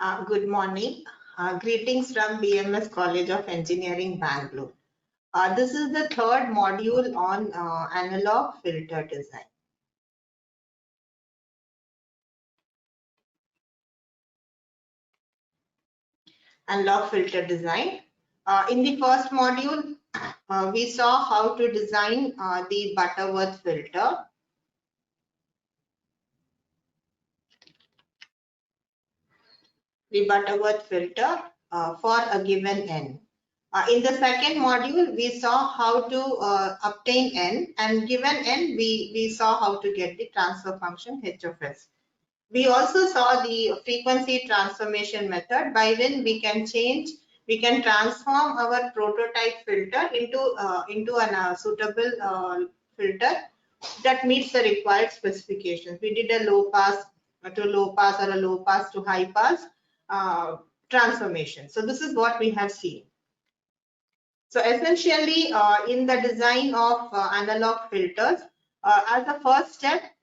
Good morning. Greetings from BMS College of Engineering, Bangalore. This is the third module on analog filter design. Analog filter design. In the first module, we saw how to design the Butterworth filter. The Butterworth filter for a given n. In the second module, we saw how to obtain n, and given n, we saw how to get the transfer function h of s. We also saw the frequency transformation method by when we can transform our prototype filter into a suitable filter that meets the required specifications. We did a low pass to low pass or a low pass to high pass transformation. So this is what we have seen. So essentially, in the design of analog filters, as a first step,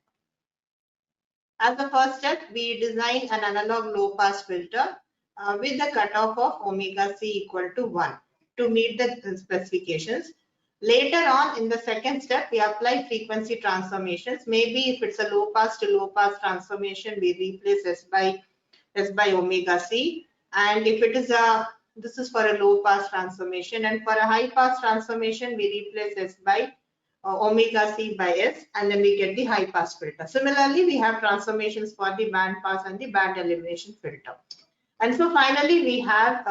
we design an analog low pass filter with the cutoff of omega c equal to 1 to meet the specifications. Later on, in the second step, we apply frequency transformations. Maybe if it's a low pass to low pass transformation, we replace s by omega c. And if it is this is for a low pass transformation, and for a high pass transformation, we replace s by omega c by s, and then we get the high pass filter. Similarly, we have transformations for the band pass and the band elimination filter. And so finally, we have,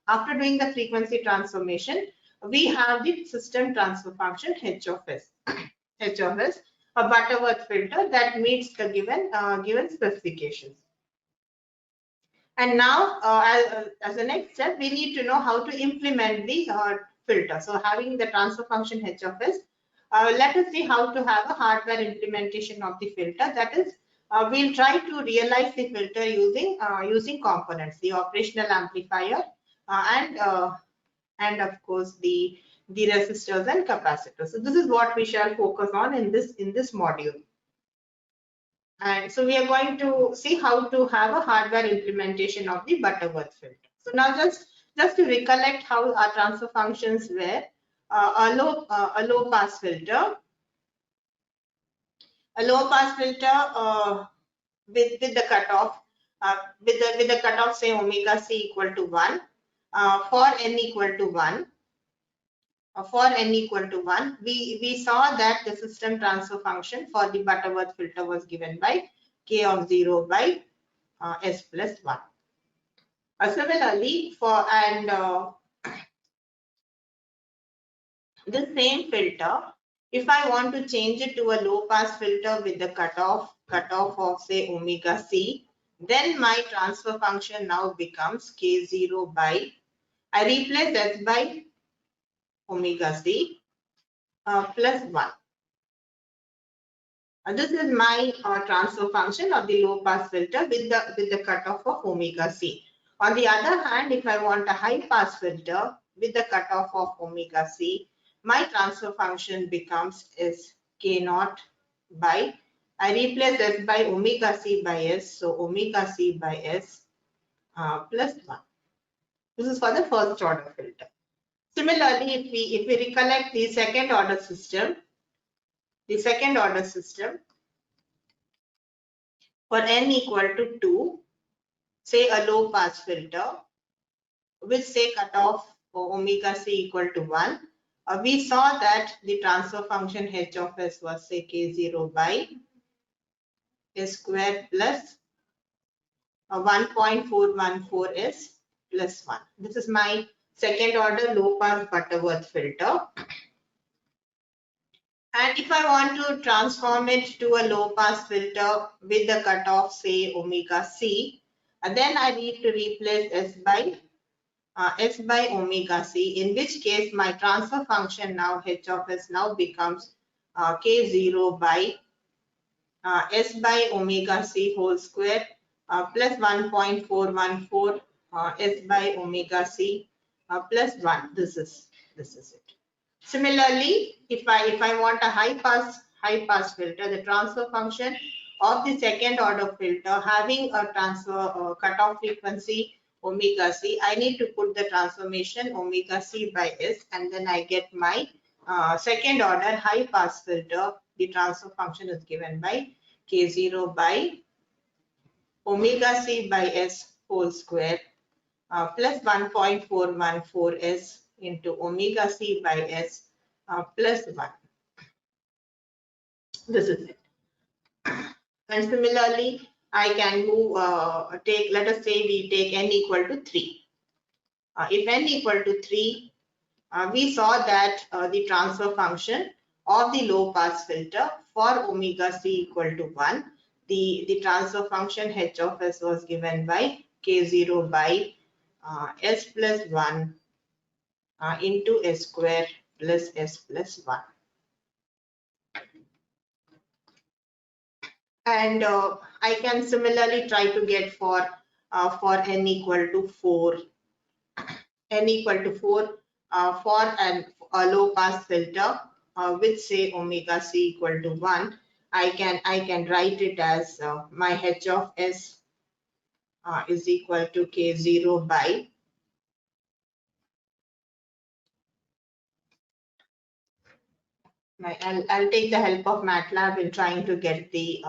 after doing the frequency transformation, we have the system transfer function h of s, h of s, a Butterworth filter that meets the given specifications. And now, as a next step, we need to know how to implement the filter. So having the transfer function h of s, let us see how to have a hardware implementation of the filter. That is, we'll try to realize the filter using components, the operational amplifier, and of course the resistors and capacitors. So this is what we shall focus on in this module. And so we are going to see how to have a hardware implementation of the Butterworth filter. So now just to recollect how our transfer functions were, a low pass filter, with the cutoff with the cutoff, say omega c equal to 1, for n equal to 1. For n equal to 1, we saw that the system transfer function for the Butterworth filter was given by k of 0 by s plus 1. Similarly, the same filter, if I want to change it to a low pass filter with the cutoff of say omega c, then my transfer function now becomes k0 by, I replace s by omega c plus 1. This is my transfer function of the low pass filter with the cutoff of omega c. On the other hand, if I want a high pass filter with the cutoff of omega c, my transfer function becomes is k naught by, I replace s by omega c by s, so omega c by s plus 1. This is for the first order filter. Similarly, if we recollect the second order system, for n equal to 2, say a low pass filter with say cutoff for omega c equal to 1, we saw that the transfer function h of s was say k0 by s square plus 1.414s plus 1. This is my second order low pass Butterworth filter. And if I want to transform it to a low pass filter with the cutoff say omega c, then I need to replace s by omega c, in which case my transfer function now h of s now becomes k0 by s by omega c whole square plus 1.414 s by omega c plus 1. This is it. Similarly, if I want a high pass filter, the transfer function of the second order filter having a transfer cutoff frequency omega c, I need to put the transformation omega c by s, and then I get my second order high pass filter. The transfer function is given by k0 by omega c by s whole square plus 1.414 s into omega c by s plus 1. This is it. And similarly, I can move, let us say we take n equal to 3. If n equal to 3, we saw that the transfer function of the low pass filter for omega c equal to 1, the transfer function h of s was given by k0 by s plus 1 into s square plus s plus 1. And I can similarly try to get for n equal to 4, for a low pass filter with say omega c equal to 1. I can write it as my h of s is equal to k0 by I'll take the help of MATLAB in trying to get the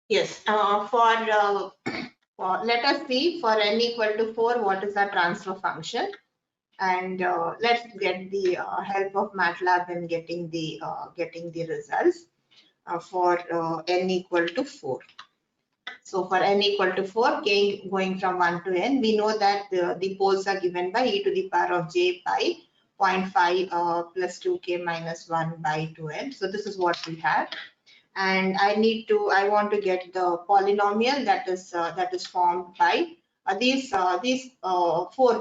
yes for let us see for n equal to 4 what is our transfer function, and let's get the help of MATLAB in getting the results for n equal to 4. So for n equal to 4, going from 1 to n, we know that the poles are given by e to the power of j pi 0.5 plus 2k minus 1 by 2n. So this is what we have. And I want to get the polynomial that is formed by these 4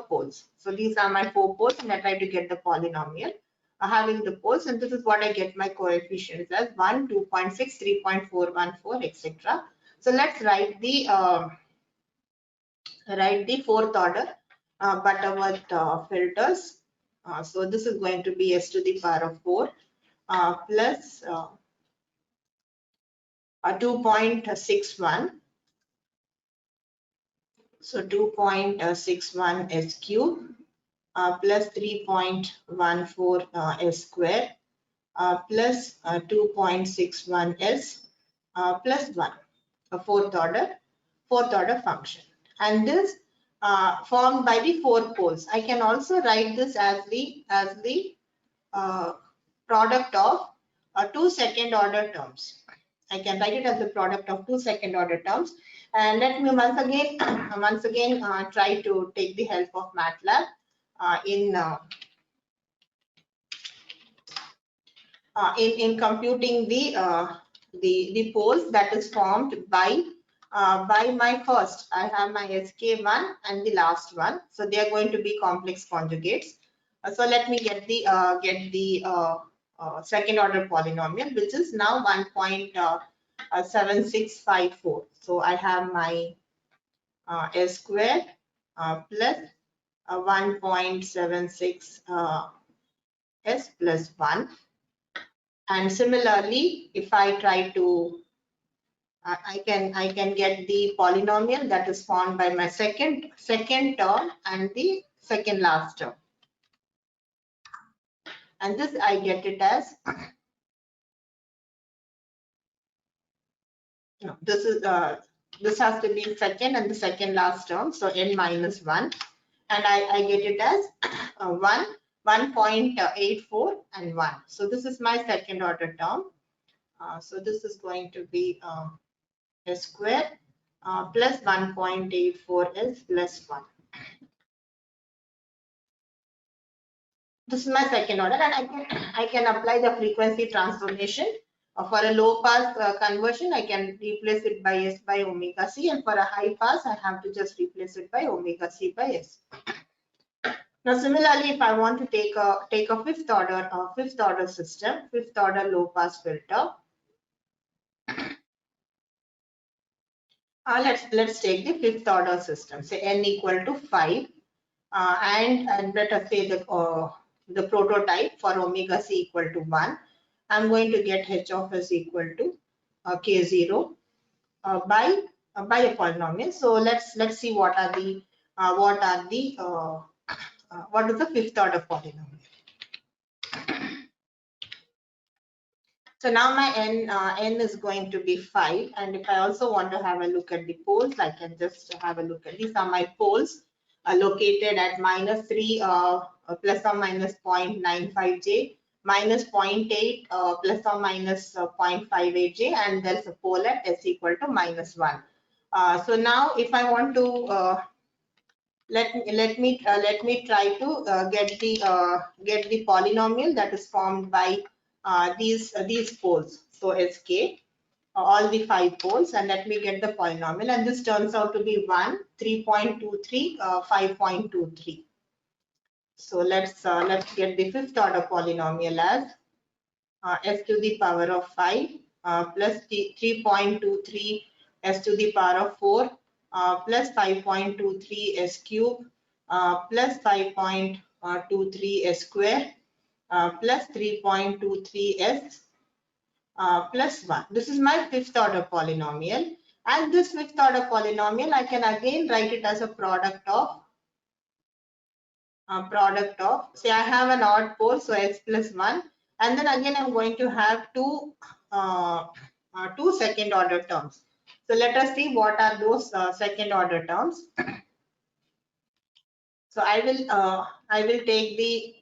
poles. So these are my 4 poles, and I try to get the polynomial having the poles, and this is what I get my coefficients as 1, 2.6, 3.414, etc. So let's write the fourth order Butterworth filters. So this is going to be s to the power of 4 plus 2.61. So 2.61 s cube plus 3.14 s square plus 2.61 s plus 1, a fourth order function. And this formed by the 4 poles. I can also write this as the product of 2 second order terms. I can write it as the product of 2 second order terms. And let me once again try to take the help of MATLAB in computing the poles that is formed by my first. I have my SK1 and the last one, so they are going to be complex conjugates. So let me get the second order polynomial, which is now 1.7654. So I have my s square plus 1.76 s plus 1. And similarly, if I try to I can get the polynomial that is formed by my second term and the second last term. And this I get it as this has to be second and the second last term, so n minus 1, and I get it as 1.84 and 1. So this is my second order term. So this is going to be s square plus 1.84 s plus 1. This is my second order, and I can apply the frequency transformation. For a low pass conversion, I can replace it by s by omega c, and for a high pass, I have to just replace it by omega c by s. Now, similarly, if I want to take a fifth order system, fifth order low pass filter, let's take the fifth order system. Say n equal to 5, and let us say that the prototype for omega c equal to 1. I'm going to get h of s equal to k0 by a polynomial. So let's see what are the what is the fifth order polynomial. So now my n is going to be 5, and if I also want to have a look at the poles, I can just have a look at these are my poles located at -3 plus or minus 0.95j, minus 0.8 plus or minus 0.58j, and there's a pole at s equal to -1. So now if I want to let me try to get the polynomial that is formed by these poles. So sk all the 5 poles, and let me get the polynomial, and this turns out to be 1, 3.23, 5.23. So let's get the fifth order polynomial as s to the power of 5 plus 3.23 s to the power of 4 plus 5.23 s cube plus 5.23 s square plus 3.23 s plus 1. This is my fifth order polynomial, and this fifth order polynomial I can again write it as a product of say I have an odd pole, so s plus 1, and then again I'm going to have two second order terms. So let us see what are those second order terms. So I will take the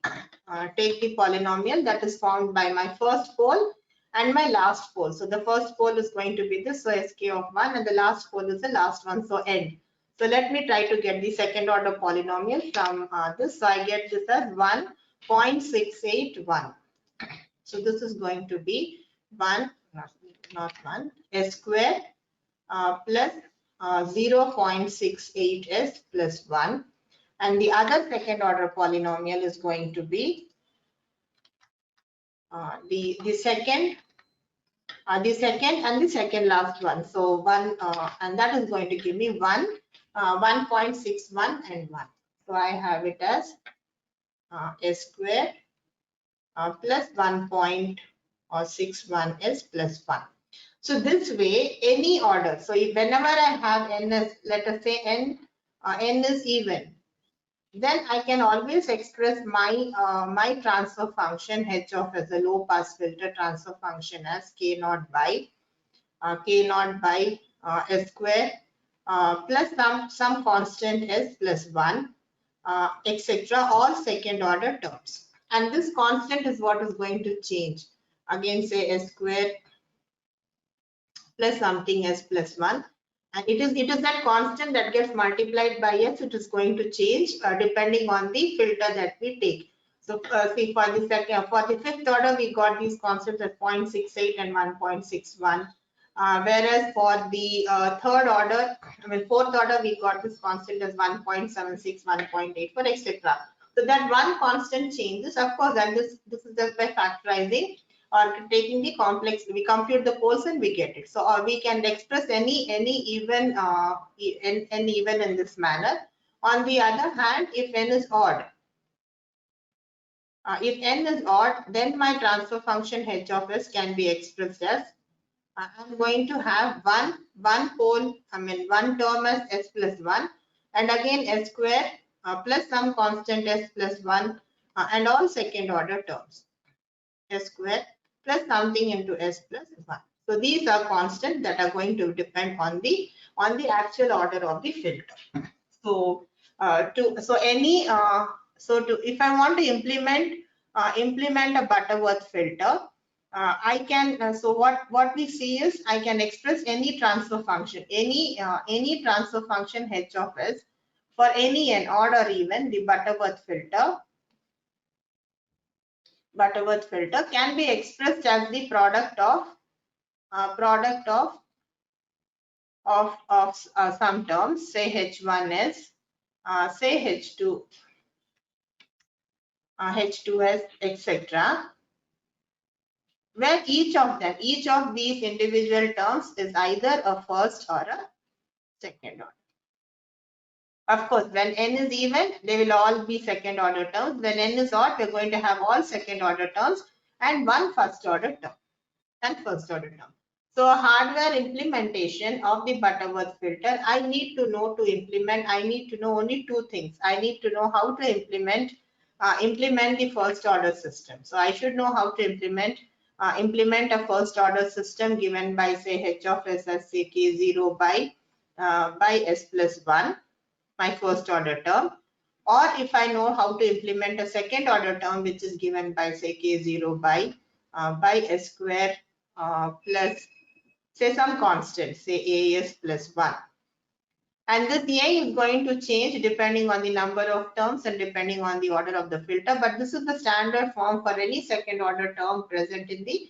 polynomial that is formed by my first pole and my last pole. So the first pole is going to be this, so sk of 1, and the last pole is the last one, so end. So let me try to get the second order polynomial from this. So I get this as 1.681. So this is going to be 1, not 1, s square plus 0.68s plus 1. And the other second order polynomial is going to be the second and the second last one. So one and that is going to give me 1.61 and 1. So I have it as s square plus 1.61 s plus 1. So this way, any order. So whenever I have n as, let us say n is even, then I can always express my my transfer function h of as a low pass filter transfer function as k naught by s square plus some constant s plus 1 etc. all second order terms. And this constant is what is going to change. Again, say s square plus something s plus 1. And it is that constant that gets multiplied by s. It is going to change depending on the filter that we take. So see, for the fifth order, we got these constants at 0.68 and 1.61. Whereas for the third order, fourth order, we got this constant as 1.76, 1.84, etc. So that one constant changes, of course, and this is just by factorizing or taking the complex. We compute the poles and we get it. So we can express any even even in this manner. On the other hand, if n is odd, then my transfer function h of s can be expressed as I'm going to have one pole, one term as s plus 1, and again s square plus some constant s plus 1 and all second order terms. S square plus something into s plus 1. So these are constants that are going to depend on the actual order of the filter. So if I want to implement a Butterworth filter, I can so what we see is I can express any transfer function, any transfer function h of s for any n, odd or even. The Butterworth filter can be expressed as the product of some terms, say h1s, say h2s, etc., where each of these individual terms is either a first or a second order. Of course, when n is even, they will all be second order terms. When n is odd, we're going to have all second order terms. and one first order term and first order term. So hardware implementation of the Butterworth filter, I need to know I need to know only two things. I need to know how to implement the first order system. So I should know how to implement a first order system given by say h of s as say k0 by s plus 1, my first order term. Or if I know how to implement a second order term which is given by say k0 by s square plus say some constant, say as plus 1. And this A is going to change depending on the number of terms and depending on the order of the filter. But this is the standard form for any second order term present in the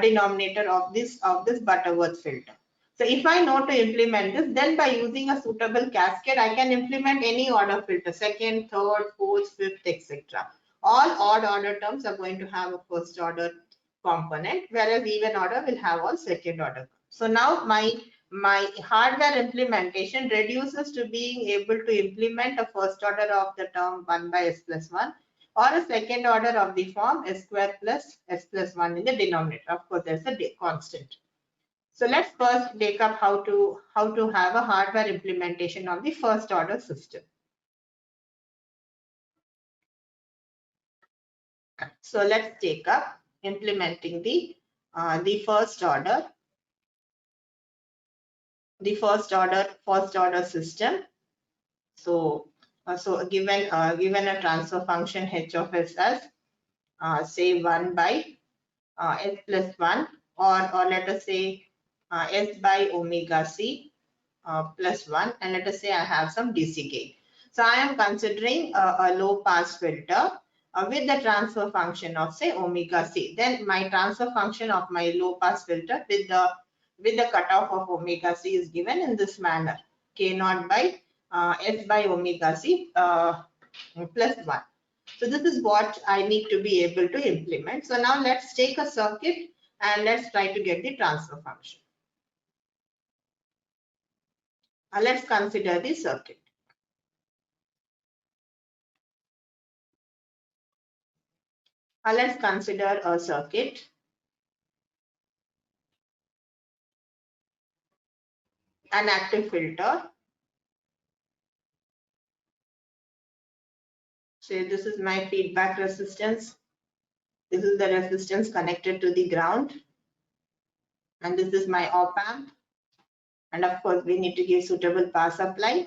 denominator of this Butterworth filter. So if I know to implement this, then by using a suitable cascade, I can implement any order filter, second, third, fourth, fifth, etc. All odd order terms are going to have a first order component, whereas even order will have all second order. So now my hardware implementation reduces to being able to implement a first order of the term 1 by s plus 1 or a second order of the form s square plus s plus 1 in the denominator. Of course, there's a constant. So let's first take up how to have a hardware implementation of the first order system. So let's take up implementing the first order first order system. So given a transfer function h of s as say 1 by s plus 1 or let us say s by omega c plus 1, and let us say I have some DC gain. So I am considering a low pass filter with the transfer function of say omega c. Then my transfer function of my low pass filter with the cutoff of omega c is given in this manner: k naught by s by omega c plus 1. So this is what I need to be able to implement. So now let's take a circuit and let's try to get the transfer function. Let's consider the circuit. Let's consider a circuit. An active filter. Say this is my feedback resistance. This is the resistance connected to the ground. And this is my op amp. And of course, we need to give suitable power supply.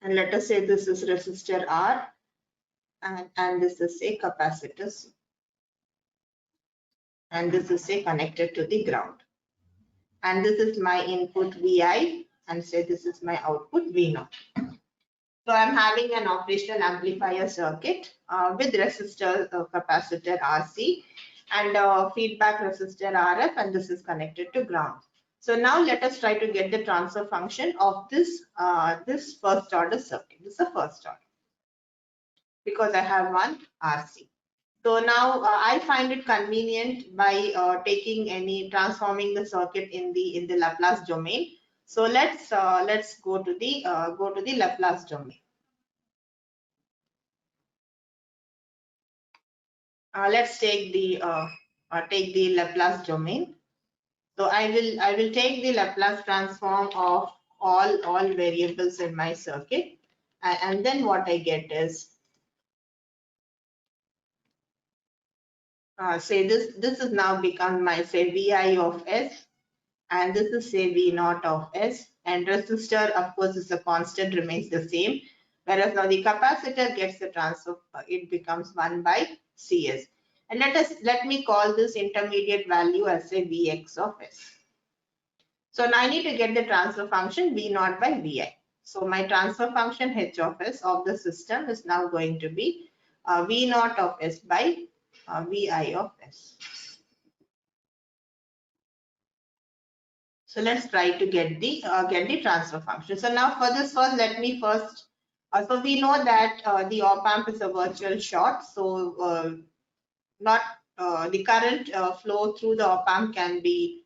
And let us say this is resistor R and this is a capacitor C. And this is say connected to the ground. And this is my input Vi and say this is my output V0. So I'm having an operational amplifier circuit with resistor capacitor RC and feedback resistor RF, and this is connected to ground. So now let us try to get the transfer function of this first order circuit. This is the first order because I have one RC. So now I find it convenient by transforming the circuit in the Laplace domain. So let's go to the Laplace domain. Let's take the Laplace domain. So I will take the Laplace transform of all variables in my circuit, and then what I get is say this is now become my say Vi of S, and this is say V0 of S, and resistor of course is a constant, remains the same, whereas now the capacitor gets the transfer, it becomes 1 by Cs. And let me call this intermediate value as say Vx of S. So now I need to get the transfer function V0 by Vi. So my transfer function H of S of the system is now going to be V0 of S by Vi of S. So let's try to get the transfer function. So now for this one, let me first. So we know that the op amp is a virtual short. So not the current flow through the op amp can be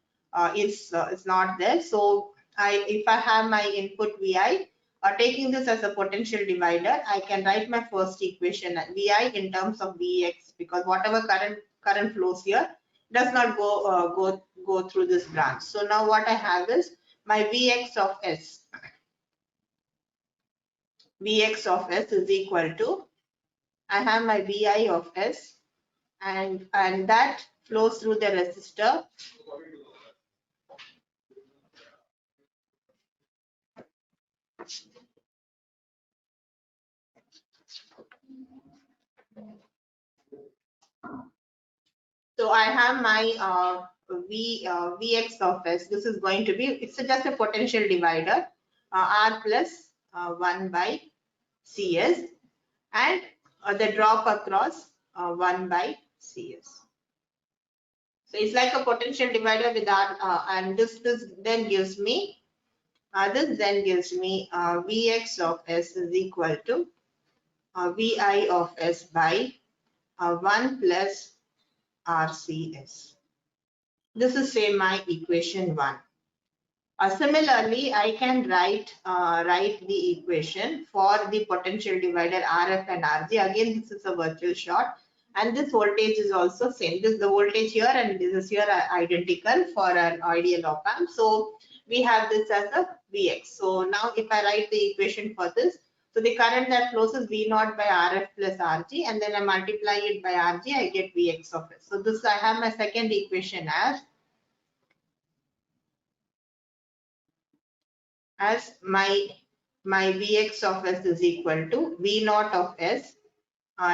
is not there. So if I have my input Vi, taking this as a potential divider, I can write my first equation Vi in terms of Vx, because whatever current flows here does not go through this branch. So now what I have is my Vx of S. Vx of S is equal to, I have my Vi of S, and that flows through the resistor. So I have my Vx of S. This is going to be, it's just a potential divider, R plus 1 by Cs, and the drop across 1 by Cs. So it's like a potential divider with R, and this then gives me Vx of S is equal to Vi of S by 1 plus RCS. This is say my equation 1. Similarly, I can write the equation for the potential divider RF and RG. Again, this is a virtual short, and this voltage is also same. This is the voltage here, and this is here are identical for an ideal op amp. So we have this as a Vx. So now if I write the equation for this, so the current that flows is V naught by RF plus RG, and then I multiply it by RG, I get Vx of it. So this I have my second equation as my Vx of S is equal to V naught of S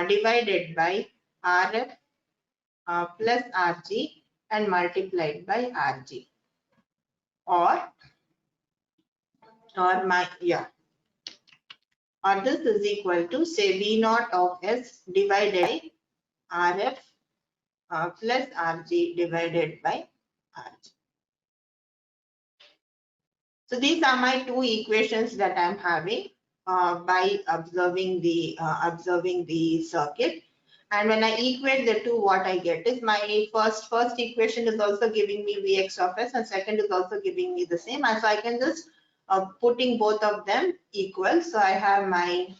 divided by Rf plus Rg and multiplied by Rg, or this is equal to, say, V naught of S divided by Rf plus Rg divided by Rg. So these are my two equations that I'm having by observing the circuit. And when I equate the two, what I get is my first equation is also giving me Vx of S, and second is also giving me the same. And so I can just putting both of them equal. So I have my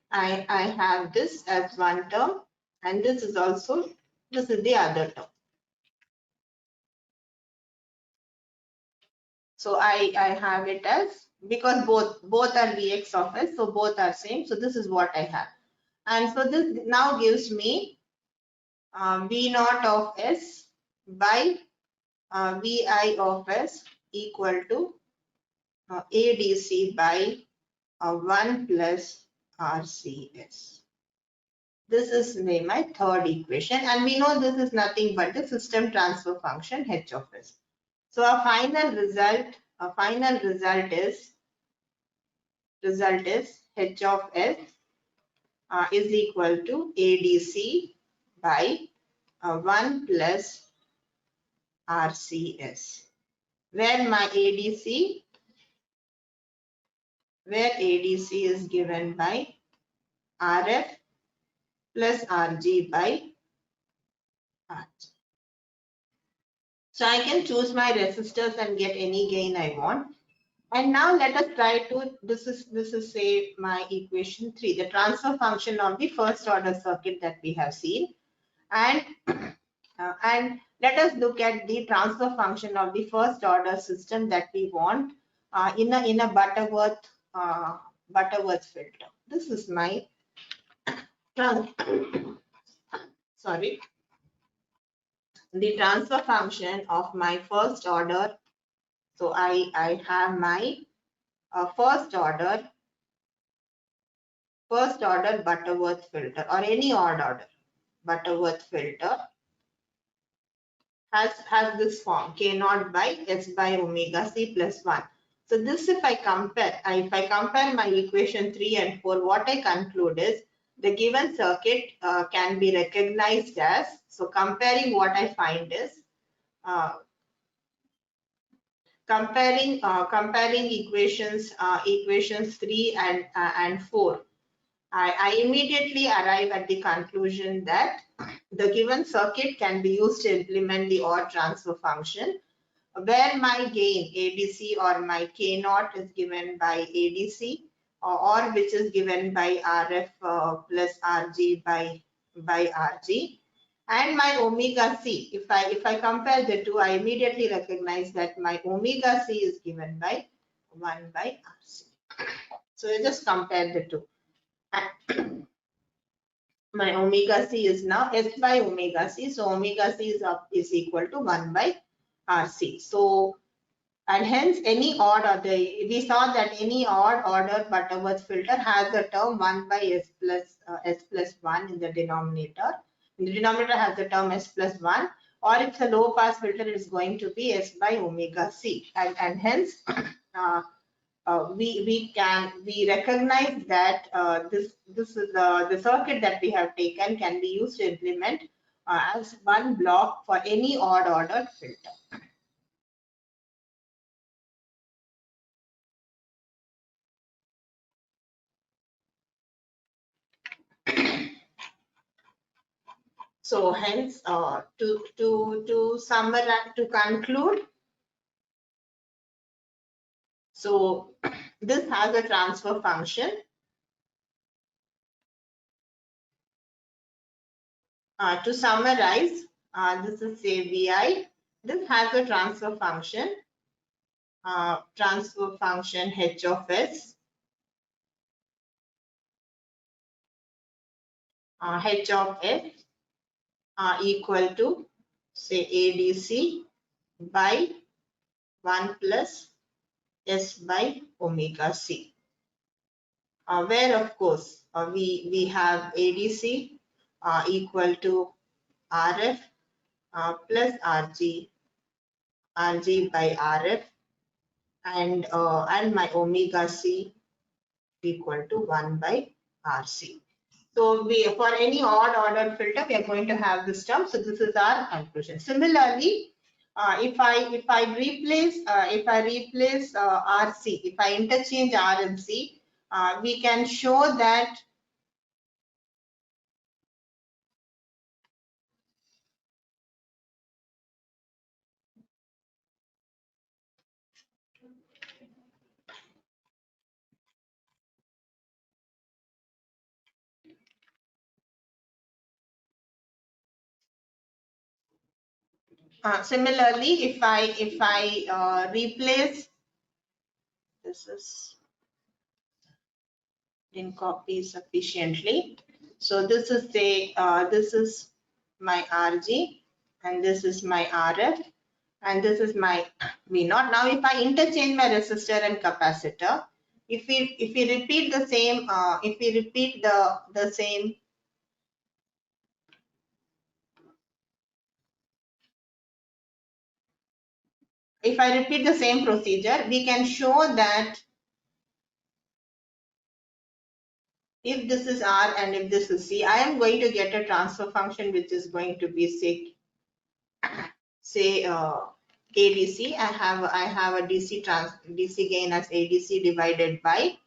I have this as one term, and this is the other term. So I have it as, because both are Vx of S, so both are same. So this is what I have. And so this now gives me V naught of S by Vi of S equal to ADC by 1 plus RCS. This is my third equation, and we know this is nothing but the system transfer function H of S. So our final result is H of S is equal to ADC by 1 plus RCS, where my ADC is given by RF plus RG by RG. So I can choose my resistors and get any gain I want. And now let us try to, this is say my equation 3, the transfer function of the first order circuit that we have seen. And let us look at the transfer function of the first order system that we want in a Butterworth filter. This is my the transfer function of my first order. So I have my first order Butterworth filter, or any odd order Butterworth filter has this form, K naught by S by omega C plus 1. So this, if I compare my equation 3 and 4, what I conclude is the given circuit can be recognized as, so comparing what I find is comparing equations 3 and 4. I immediately arrive at the conclusion that the given circuit can be used to implement the OR transfer function, where my gain ADC or my K naught is given by ADC, or which is given by RF plus RG by RG, and my omega C. If I compare the two, I immediately recognize that my omega C is given by 1 by RC. So I just compare the two. My omega C is now S by omega C. So omega C is equal to 1 by RC. So, and hence any odd order, we saw that any odd order Butterworth filter has the term 1 by S plus 1 in the denominator. In the denominator has the term S plus 1, or if it's a low pass filter, it is going to be S by omega C. And hence, we recognize that this is the circuit that we have taken can be used to implement as one block for any odd ordered filter. So hence, to summarize, to conclude, so this has a transfer function. To summarize, this is say Vi. This has a transfer function H of S. H of S equal to say ADC by 1 plus S by omega C, where of course we have ADC equal to RF plus RG by RF, and my omega C equal to 1 by RC. So for any odd ordered filter, we are going to have this term. So this is our conclusion. Similarly, if I replace RC, if I interchange R and C, we can show that similarly, if I replace, this is didn't copy sufficiently. So this is this is my RG, and this is my RF, and this is my V naught. Now, if I interchange my resistor and capacitor, if we repeat the same, if we repeat the same, if I repeat the same procedure, we can show that if this is R and if this is C, I am going to get a transfer function which is going to be say ADC. I have a DC gain as ADC divided by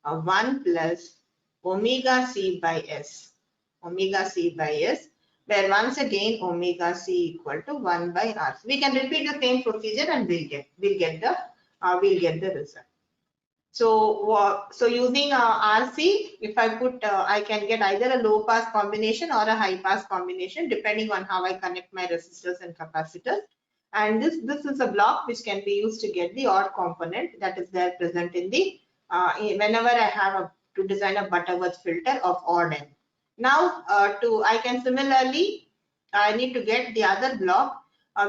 1 plus omega C by S, where once again omega C equal to 1 by R. We can repeat the same procedure and we'll get the result. So using RC, if I put, I can get either a low pass combination or a high pass combination depending on how I connect my resistors and capacitors. And this is a block which can be used to get the odd component that is there present in the whenever I have to design a Butterworth filter of odd n. Now I can similarly, I need to get the other block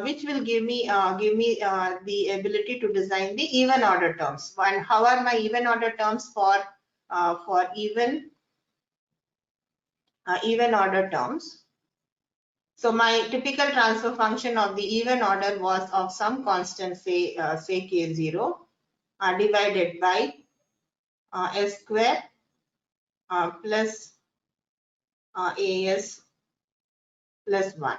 which will give me the ability to design the even order terms. And how are my even order terms for even order terms? So my typical transfer function of the even order was of some constant, say K0 divided by S square plus AS plus 1.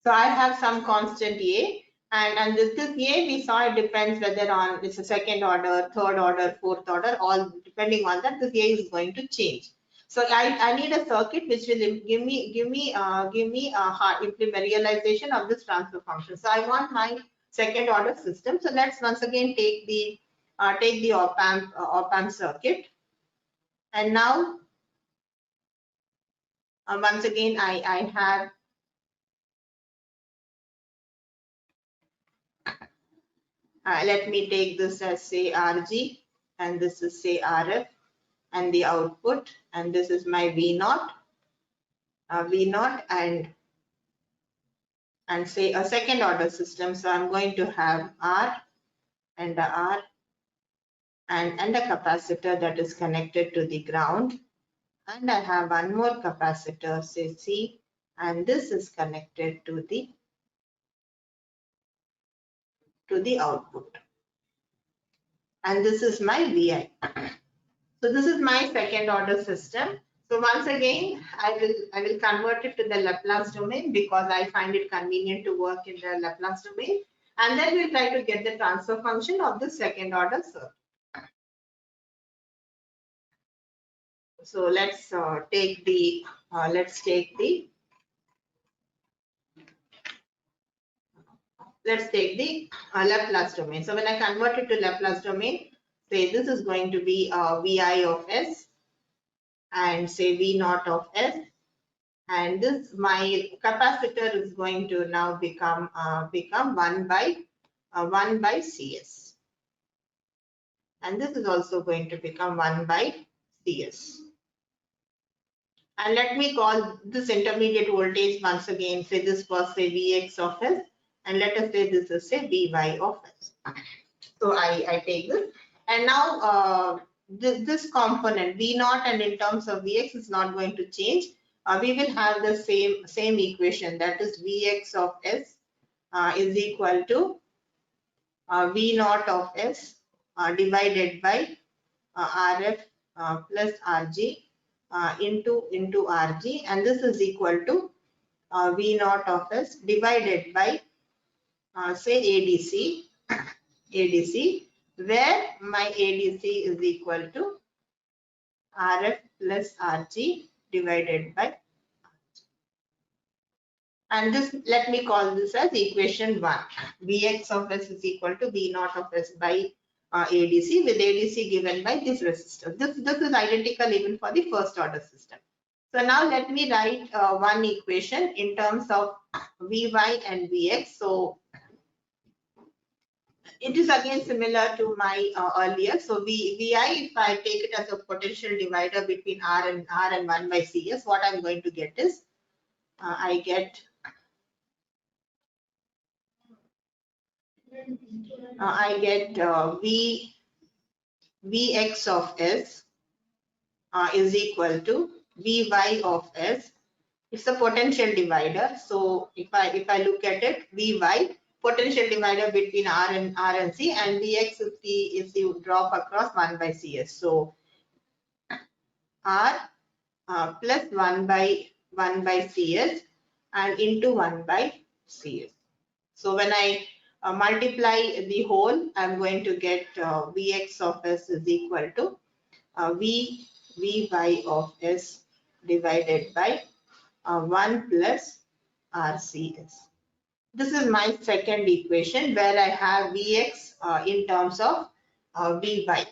So I have some constant A, And this A we saw it depends whether on it's a second order, third order, fourth order, all depending on that, this A is going to change. So I need a circuit which will give me a realization of this transfer function. So I want my second order system. So let's once again take the op-amp circuit. And now once again I have let me take this as say RG, and this is say RF, and the output, and this is my V0, and say a second order system. So I'm going to have R and a R and a capacitor that is connected to the ground, and I have one more capacitor, say C, and this is connected to the output, and this is my VI. So this is my second order system. So once again, I will convert it to the Laplace domain because I find it convenient to work in the Laplace domain, and then we'll try to get the transfer function of the second order circuit. So let's take the Laplace domain. So when I convert it to Laplace domain, say this is going to be Vi of S, and say V0 of S, and this my capacitor is going to now become 1 by Cs, and this is also going to become 1 by Cs. And let me call this intermediate voltage once again, say this was say Vx of S, and let us say this is say Vy of S. So I take this, and now this component V0, and in terms of Vx is not going to change. We will have the same equation, that is Vx of S is equal to V0 of S divided by Rf plus Rg into Rg, and this is equal to V0 of S divided by say ADC, where my ADC is equal to Rf plus Rg divided by, and this, let me call this as equation 1. Vx of S is equal to V0 of S by ADC, with ADC given by this resistor. This is identical even for the first order system. So now let me write one equation in terms of Vy and Vx. So it is again similar to my earlier. So Vi, if I take it as a potential divider between R and 1 by Cs, what I'm going to get is I get Vx of S is equal to Vy of S. It's a potential divider. So if I look at it, Vy, potential divider between R and C, and Vx is the drop across 1 by Cs. So R plus 1 by Cs and into 1 by Cs. So when I multiply the whole, I'm going to get Vx of S is equal to Vy of S divided by 1 plus RCS. This is my second equation where I have Vx in terms of Vy.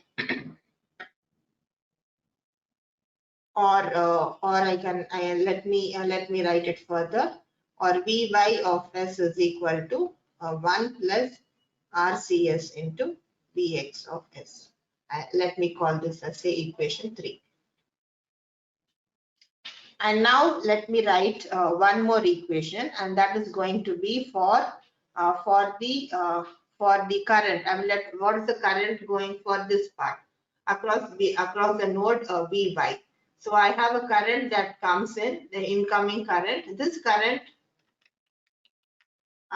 Or let me write it further. Or Vy of S is equal to 1 plus RCS into Vx of S. Let me call this as say equation 3. And now let me write one more equation, and that is going to be for the current. I mean, what is the current going for this part across the node Vy. So I have a current that comes in, the incoming current. This current,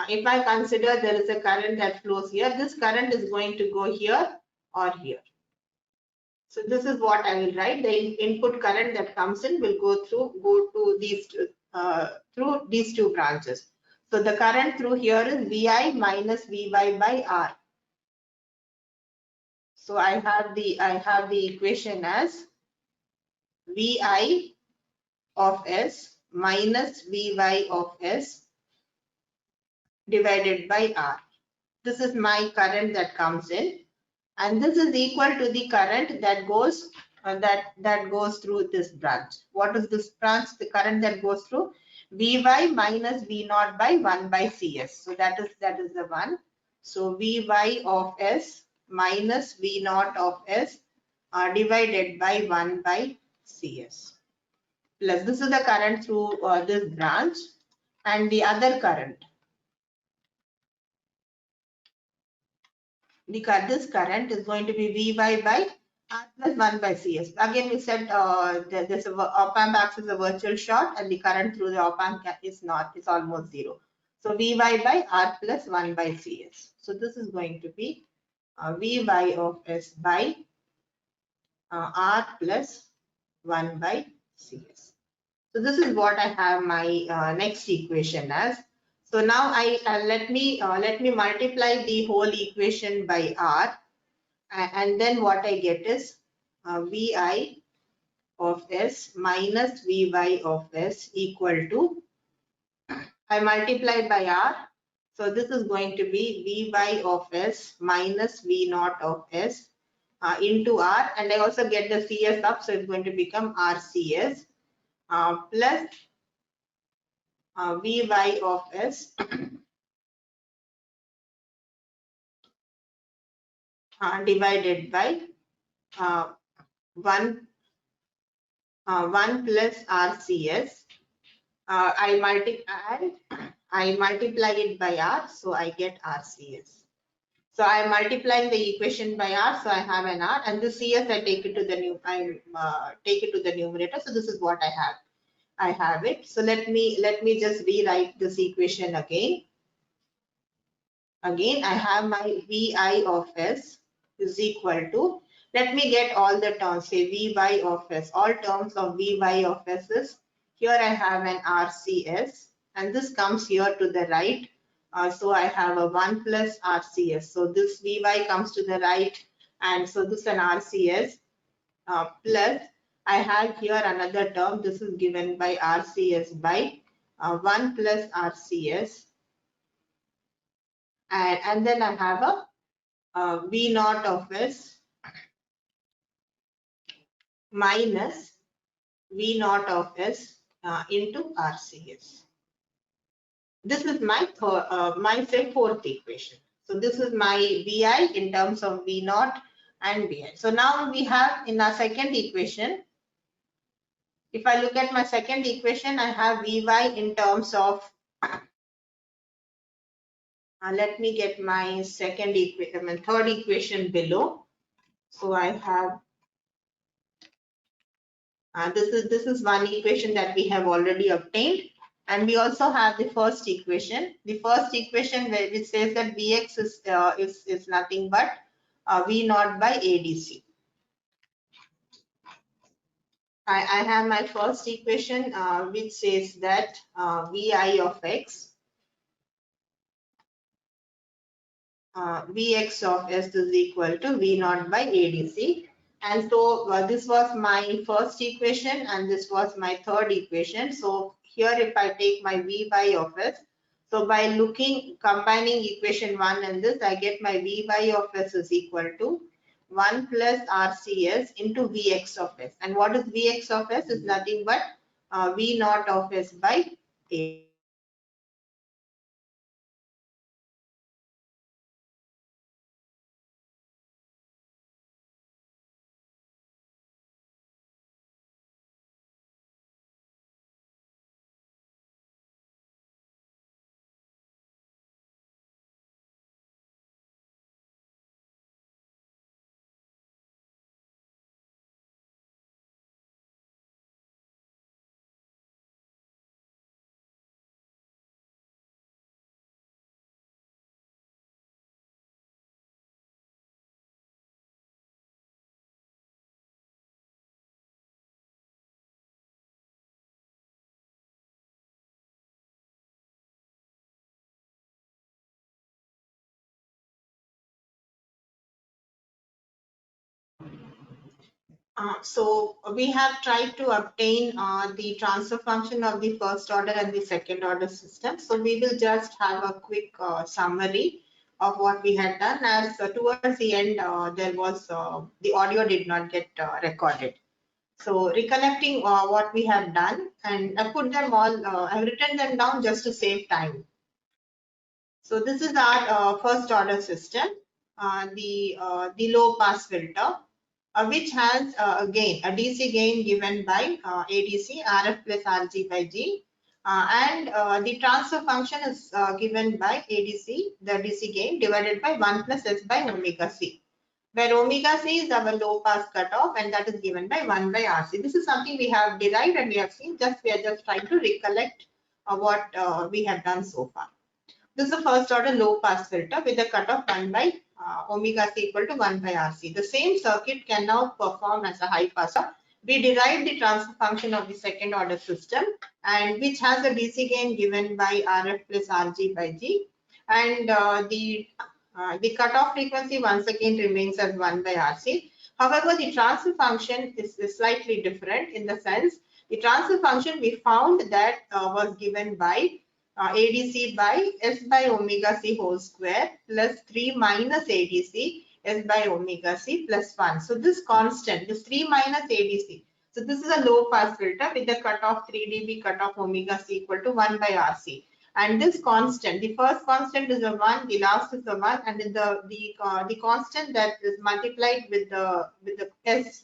if I consider there is a current that flows here, this current is going to go here or here. So this is what I will write. The input current that comes in will go to these through these two branches. So the current through here is VI minus VY by R. So I have the equation as VI of S minus Vy of S divided by R. This is my current that comes in, and this is equal to the current that goes that goes through this branch. What is this branch? The current that goes through Vy minus V naught by 1 by Cs. So that is the one. So Vy of S minus V naught of S divided by 1 by Cs. Plus this is the current through this branch, and the other current. This current is going to be Vy by R plus 1 by Cs. Again, we said this op-amp acts as a virtual short, and the current through the op-amp is not, it's almost zero. So Vy by R plus 1 by Cs. So this is going to be Vy of S by R plus 1 by Cs. So this is what I have my next equation as. So now I let me multiply the whole equation by R, and then what I get is Vi of S minus Vy of S equal to, I multiply by R. So this is going to be Vy of S minus V naught of S into R, and I also get the Cs up, so it's going to become RCS plus Vy of S divided by 1 plus RCS. I multiply it by R, so I get RCS. So I am multiplying the equation by R, so I have an R, and the CS I take it to the take it to the numerator. So this is what I have. I have it. So let me just rewrite this equation again. Again, I have my Vi of S is equal to, let me get all the terms, say Vy of S, all terms of Vy of S is, here I have an RCS, and this comes here to the right. So I have a 1 plus RCS. So this Vy comes to the right, and so this is an RCS plus I have here another term. This is given by RCS by 1 plus RCS, and then I have a V naught of S minus V naught of S into RCS. This is my say fourth equation. So this is my Vi in terms of V naught and Vi. So now we have in our second equation, if I look at my second equation, I have Vy in terms of, let me get my second equation, my third equation below. So I have this is one equation that we have already obtained, and we also have the first equation. The first equation which says that Vx is nothing but V naught by ADC. I have my first equation which says that Vi of X, Vx of S is equal to V naught by ADC. And so this was my first equation, and this was my third equation. So here if I take my Vy of S, so by combining equation 1 and this, I get my Vy of S is equal to 1 plus RCS into Vx of S. And what is Vx of S? Is nothing but V naught of S by A. So we have tried to obtain the transfer function of the first order and the second order system. So we will just have a quick summary of what we had done, as towards the end there was the audio did not get recorded. So recollecting what we have done, and I put them all, I've written them down just to save time. So this is our first order system, the low pass filter, which has a gain, a DC gain given by ADC, RF plus RG by G. And the transfer function is given by ADC, the DC gain divided by 1 plus S by omega C, where omega C is our low pass cutoff, and that is given by 1 by RC. This is something we have derived and we have seen, we are just trying to recollect what we have done so far. This is the first order low pass filter with a cutoff 1 by omega C equal to 1 by RC. The same circuit can now perform as a high pass. We derived the transfer function of the second order system, and which has a DC gain given by RF plus RG by G, and the cutoff frequency once again remains as 1 by RC. However, the transfer function is slightly different in the sense the transfer function we found that was given by ADC by S by omega C whole square plus 3 minus ADC S by omega C plus 1. So this constant, this 3 minus ADC. So this is a low pass filter with the cutoff 3 dB cutoff omega C equal to 1 by RC. And this constant, the first constant is a 1, the last is a 1, and the constant that is multiplied with the S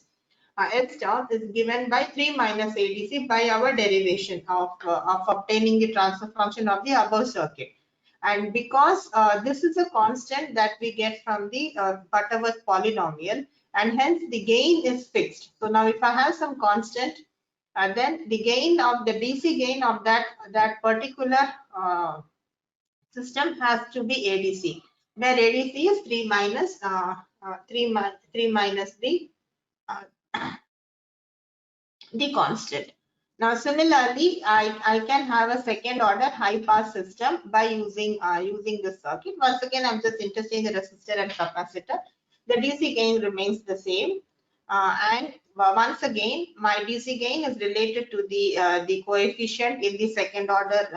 S star is given by 3 minus ADC by our derivation of obtaining the transfer function of the above circuit. And because this is a constant that we get from the Butterworth polynomial, and hence the gain is fixed. So now if I have some constant, then the gain of the DC gain of that particular system has to be ADC, where ADC is 3 minus 3 minus the constant. Now, similarly, I can have a second order high pass system by using this circuit. Once again, I'm just interchanging the resistor and capacitor. The DC gain remains the same, and once again, my DC gain is related to the coefficient in the second order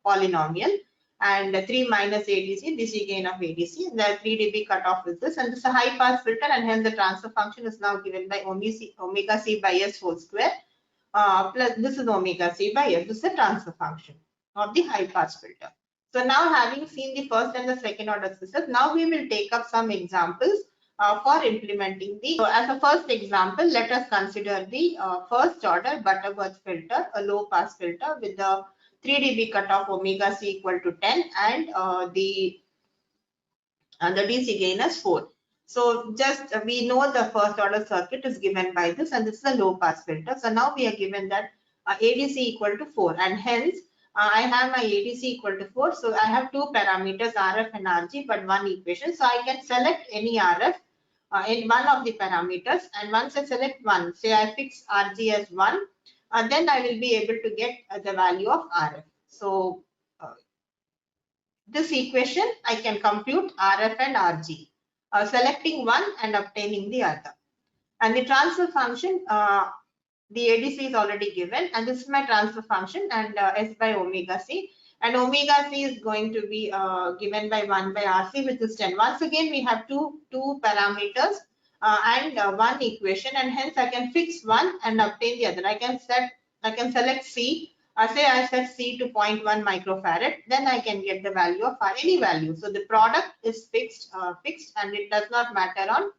polynomial, and 3 minus ADC, DC gain of ADC, the 3 dB cutoff is this, and this is a high pass filter, and hence the transfer function is now given by omega C by S whole square, plus this is omega C by S. This is the transfer function of the high pass filter. So now, having seen the first and the second order system, now we will take up some examples for implementing the. So as a first example, let us consider the first order Butterworth filter, a low pass filter with the 3 dB cutoff omega C equal to 10, and the DC gain is 4. So just we know the first order circuit is given by this, and this is a low pass filter. So now we are given that ADC equal to 4, and hence I have my ADC equal to 4. So I have two parameters RF and RG, but one equation. So I can select any RF in one of the parameters, and once I select one, say I fix RG as 1, then I will be able to get the value of RF. So this equation I can compute RF and RG, selecting one and obtaining the other. And the transfer function, the ADC is already given, and this is my transfer function, and S by omega C. And omega C is going to be given by 1 by RC, which is 10. Once again, we have two parameters and one equation, and hence I can fix one and obtain the other. I can select C. Say I set C to 0.1 microfarad, then I can get the value of any value. So the product is fixed, and it does not matter on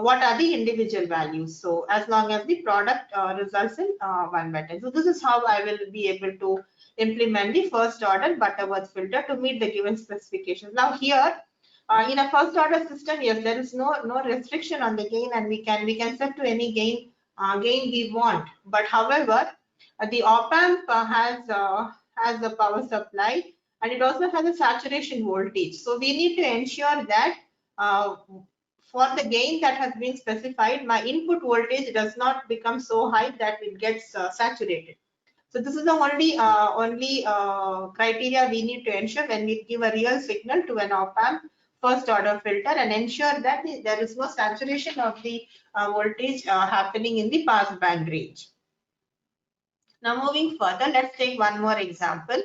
what are the individual values. So as long as the product results in 1 by 10. So this is how I will be able to implement the first order Butterworth filter to meet the given specifications. Now here, in a first order system, yes, there is no restriction on the gain, and we can set to any gain we want. But however, the op-amp has the power supply, and it also has a saturation voltage. So we need to ensure that for the gain that has been specified, my input voltage does not become so high that it gets saturated. So this is the only criteria we need to ensure when we give a real signal to an op-amp first order filter and ensure that there is no saturation of the voltage happening in the pass band range. Now moving further, let's take one more example.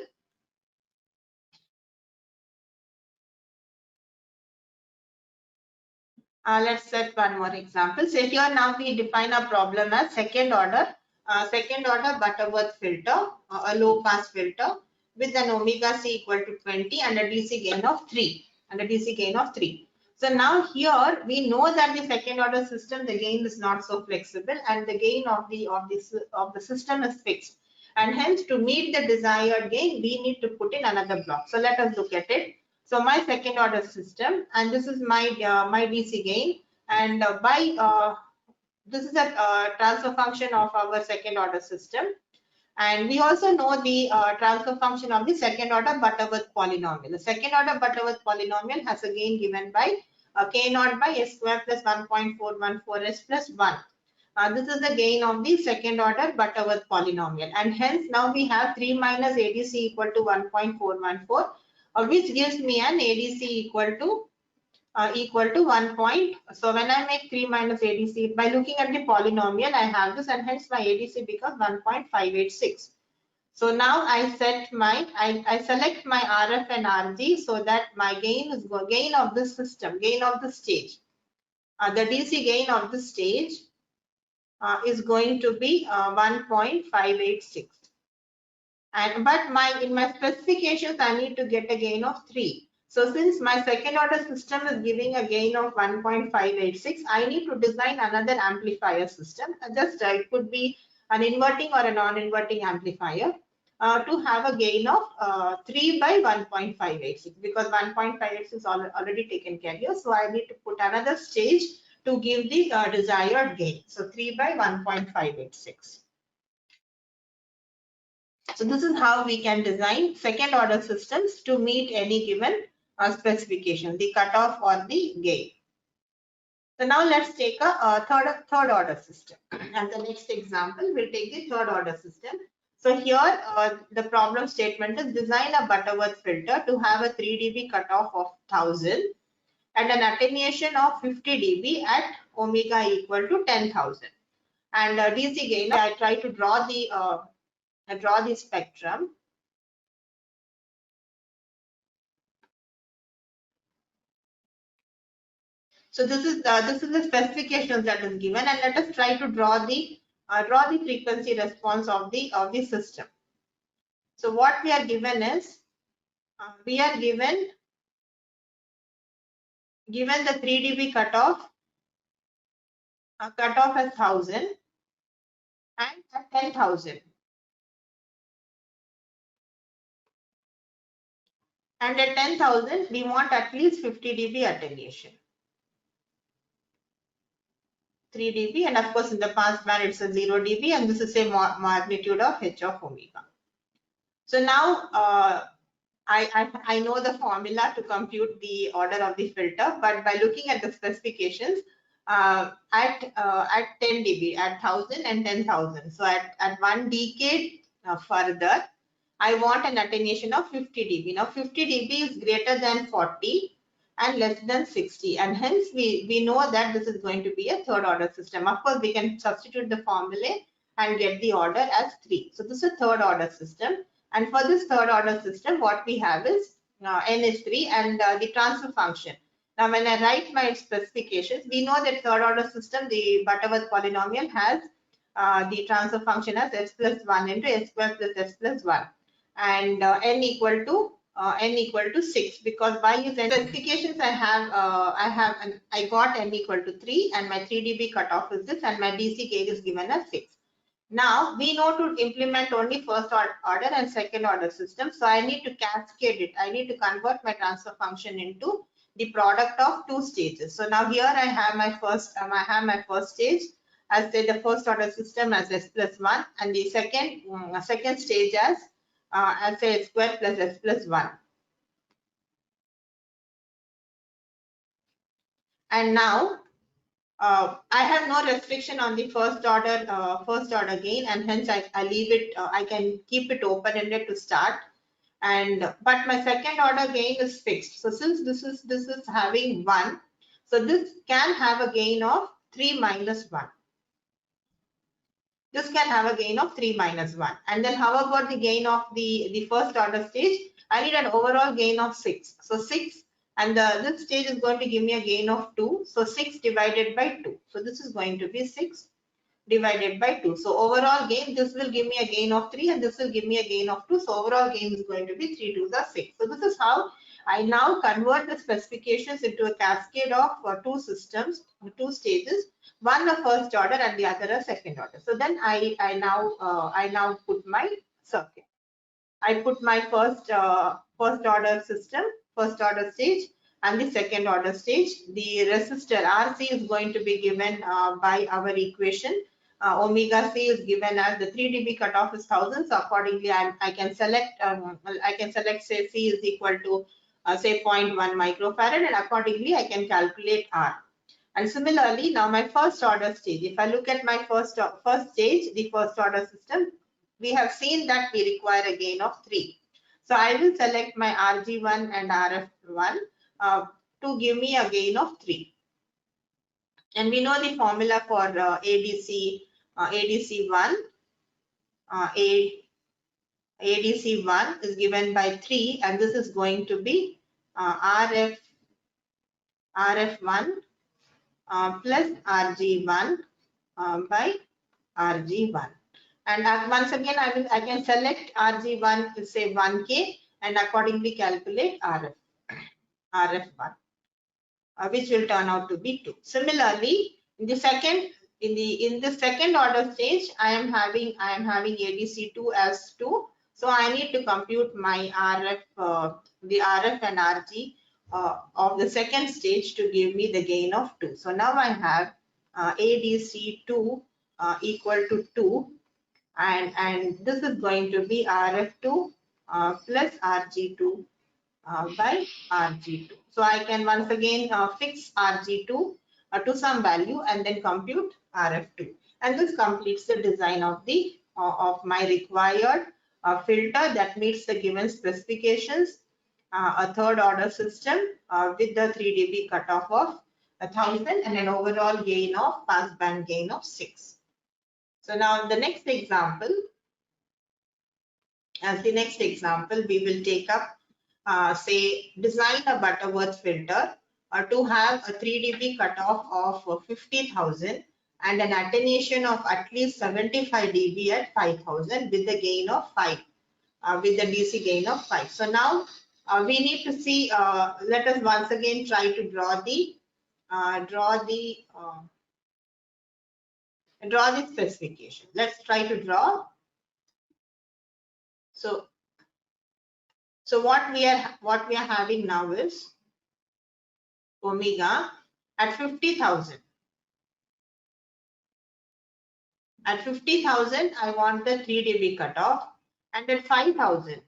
Let's set one more example. So here now we define a problem as second order Butterworth filter, a low pass filter with an omega c equal to 20 and a DC gain of 3. So now here we know that the second order system, the gain is not so flexible and the gain of the system is fixed. And hence to meet the desired gain, we need to put in another block. So let us look at it. So my second order system, and this is my DC gain, and this is a transfer function of our second order system. And we also know the transfer function of the second order Butterworth polynomial. The second order Butterworth polynomial has a gain given by k0 by s square plus 1.414s plus 1. This is the gain of the second order Butterworth polynomial, and hence now we have 3 minus ADC equal to 1.414, which gives me an ADC equal to 1 point. So when I make 3 minus ADC, by looking at the polynomial, I have this, and hence my ADC becomes 1.586. So now I select my RF and RG so that my gain is gain of this system, gain of the stage. The DC gain of the stage is going to be 1.586. But in my specifications, I need to get a gain of 3. So since my second order system is giving a gain of 1.586, I need to design another amplifier system. It could be an inverting or a non-inverting amplifier to have a gain of 3 by 1.586, because 1.586 is already taken care of. So I need to put another stage to give the desired gain. So 3 by 1.586. So this is how we can design second order systems to meet any given specification, the cutoff or the gain. So now let's take a third order system. As the next example, we'll take the third order system. So here the problem statement is design a Butterworth filter to have a 3 dB cutoff of 1000 and an attenuation of 50 dB at omega equal to 10,000. And DC gain, I try to draw the spectrum. So this is the specifications that is given, and let us try to draw the frequency response of the system. So what we are given is we are given the 3 dB cutoff as 1000 and at 10,000. And at 10,000, we want at least 50 dB attenuation. 3 dB, and of course in the pass band it's a 0 dB, and this is a magnitude of h of omega. So now I know the formula to compute the order of the filter, but by looking at the specifications at 10 dB, at 1000 and 10,000. So at 1 decade further, I want an attenuation of 50 dB. Now 50 dB is greater than 40 and less than 60, and hence we know that this is going to be a third order system. Of course, we can substitute the formula and get the order as 3. So this is a third order system, and for this third order system, what we have is n is 3 and the transfer function. Now when I write my specifications, we know that third order system, the Butterworth polynomial has the transfer function as s plus 1 into s square plus s plus 1, and n equal to 6, because by his specifications I got n equal to 3 and my 3 dB cutoff is this, and my DC gain is given as 6. Now we know to implement only first order and second order system, so I need to cascade it. I need to convert my transfer function into the product of two stages. So now here I have my first stage as say the first order system as s plus 1, and the second stage as say s square plus s plus 1. And now I have no restriction on the first order gain, and hence I leave it. I can keep it open-ended to start. but my second order gain is fixed. So since this is having 1, so this can have a gain of 3 minus 1. This can have a gain of 3 minus 1. And then how about the gain of the first order stage? I need an overall gain of 6. So 6, and this stage is going to give me a gain of 2. So 6 divided by 2. So this is going to be 6 divided by 2. So overall gain, this will give me a gain of 3 and this will give me a gain of 2. So overall gain is going to be 3 to the 6. So this is how I now convert the specifications into a cascade of two systems, two stages, one a first order and the other a second order. So then I now put my circuit. I put my first order system, first order stage, and the second order stage. The resistor RC is going to be given by our equation. Omega C is given as the 3 dB cutoff is 1000. So accordingly, I can select say C is equal to say 0.1 microfarad, and accordingly I can calculate R. And similarly, now my first order stage, if I look at my first stage, the first order system, we have seen that we require a gain of 3. So I will select my RG1 and RF1 to give me a gain of 3. And we know the formula for ADC1. ADC1 is given by 3, and this is going to be RF1 plus RG1 by RG1. And once again, I can select RG1 to say 1K and accordingly calculate RF1, which will turn out to be 2. Similarly, in the second order stage, I am having ADC2 as 2. So I need to compute my the RF and RG of the second stage to give me the gain of 2. So now I have ADC2 equal to 2, and this is going to be RF2 plus RG2 by RG2. So I can once again fix RG2 to some value and then compute RF2. And this completes the design of my required filter that meets the given specifications, a third order system with the 3 dB cutoff of 1000 and an overall gain of passband gain of 6. So now the next example, we will take up say design a Butterworth filter to have a 3 dB cutoff of 50,000 and an attenuation of at least 75 dB at 5,000 with the gain of 5, with the DC gain of 5. So now we need to see, let us once again try to draw the specification. Let's try to draw. So what we are having now is omega at 50,000. At 50,000, I want the 3 dB cutoff, and at 5,000.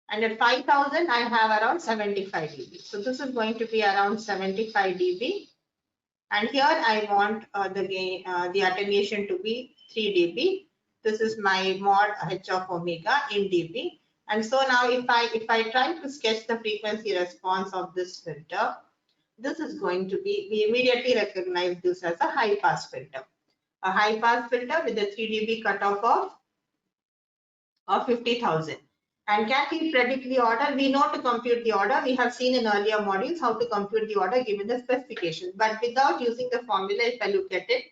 And at 5,000, I have around 75 dB. So this is going to be around 75 dB. And here I want the attenuation to be 3 dB. This is my mod h of omega in dB. And so now if I try to sketch the frequency response of this filter, this is going to be, we immediately recognize this as a high pass filter. A high pass filter with a 3 dB cutoff of 50,000. And can we predict the order? We know to compute the order. We have seen in earlier modules how to compute the order given the specifications. But without using the formula, if I look at it,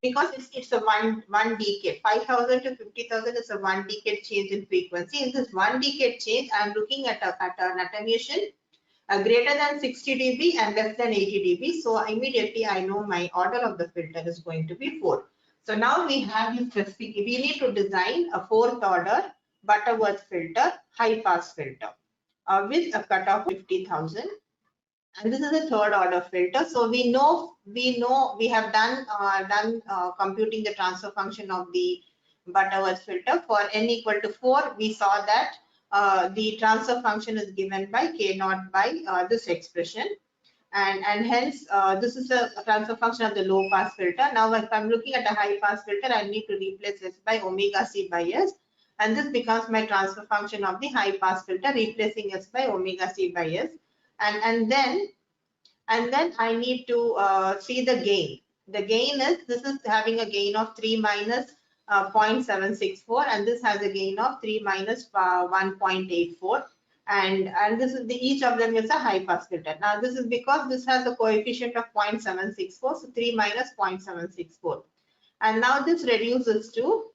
because it's a one decade, 5,000 to 50,000 is a 1 decade change in frequency. In this 1 decade change, I'm looking at an attenuation greater than 60 dB and less than 80 dB. So immediately I know my order of the filter is going to be 4. So now we have this specific, we need to design a 4th order Butterworth filter, high pass filter with a cutoff of 50,000. And this is a 3rd order filter. So we have done computing the transfer function of the Butterworth filter. For n equal to 4, we saw that the transfer function is given by K0 by this expression. And hence this is a transfer function of the low pass filter. Now if I'm looking at a high pass filter, I need to replace this by omega c by s. and this becomes my transfer function of the high pass filter, replacing s by omega c by s. And then I need to see the gain. The gain is, this is having a gain of 3 minus 0.764, and this has a gain of 3 minus 1.84. And this is each of them is a high pass filter. Now this is because this has a coefficient of 0.764, so 3 minus 0.764. And now this reduces to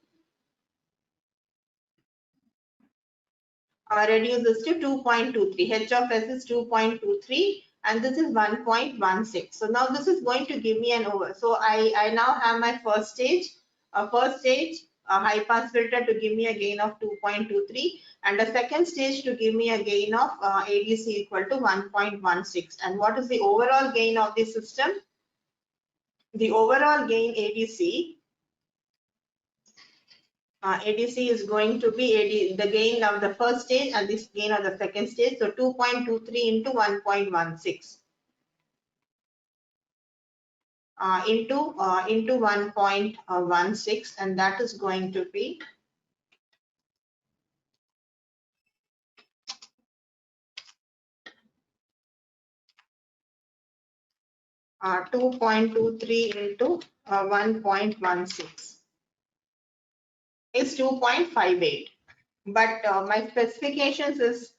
2.23. H of s is 2.23 and this is 1.16. So now this is going to give me an over. So I now have my first stage, a high pass filter to give me a gain of 2.23 and a second stage to give me a gain of ADC equal to 1.16. And what is the overall gain of the system? The overall gain ADC is going to be the gain of the first stage and this gain of the second stage. So 2.23 into 1.16 into 1.16, and that is going to be 2.23 into 1.16 is 2.58. But my specifications is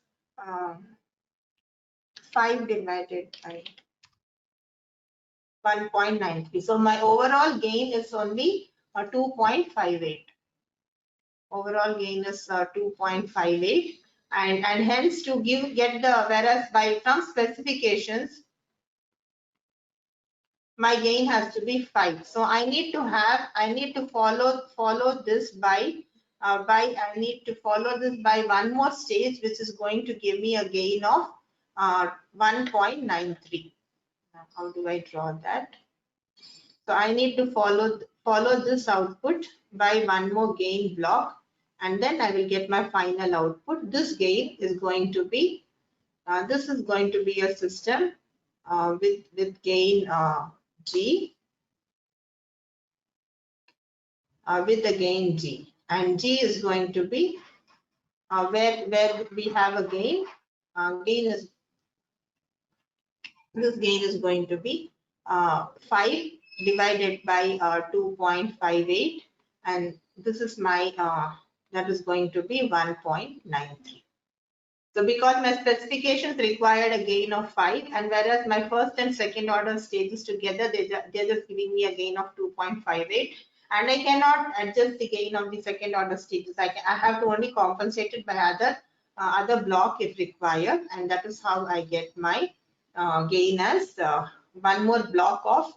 5 divided by 1.93. So my overall gain is only 2.58. Overall gain is 2.58, and hence to get the, whereas by from specifications my gain has to be 5. So I need to follow this by one more stage, which is going to give me a gain of 1.93. How do I draw that? So I need to follow this output by one more gain block, and then I will get my final output. This gain is going to be this is going to be a system with gain G with the gain G, and G is going to be where we have a gain. This gain is going to be 5 divided by 2.58, and this is my that is going to be 1.93. So because my specifications required a gain of 5, and whereas my first and second order stages together, they're just giving me a gain of 2.58, and I cannot adjust the gain of the second order stages. I have to only compensate it by other block if required, and that is how I get my gain as one more block of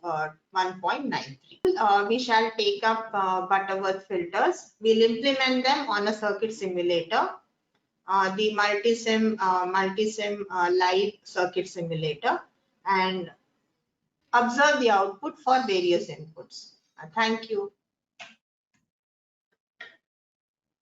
1.93. We shall take up Butterworth filters. We'll implement them on a circuit simulator. The multisim live circuit simulator, and observe the output for various inputs. Thank you.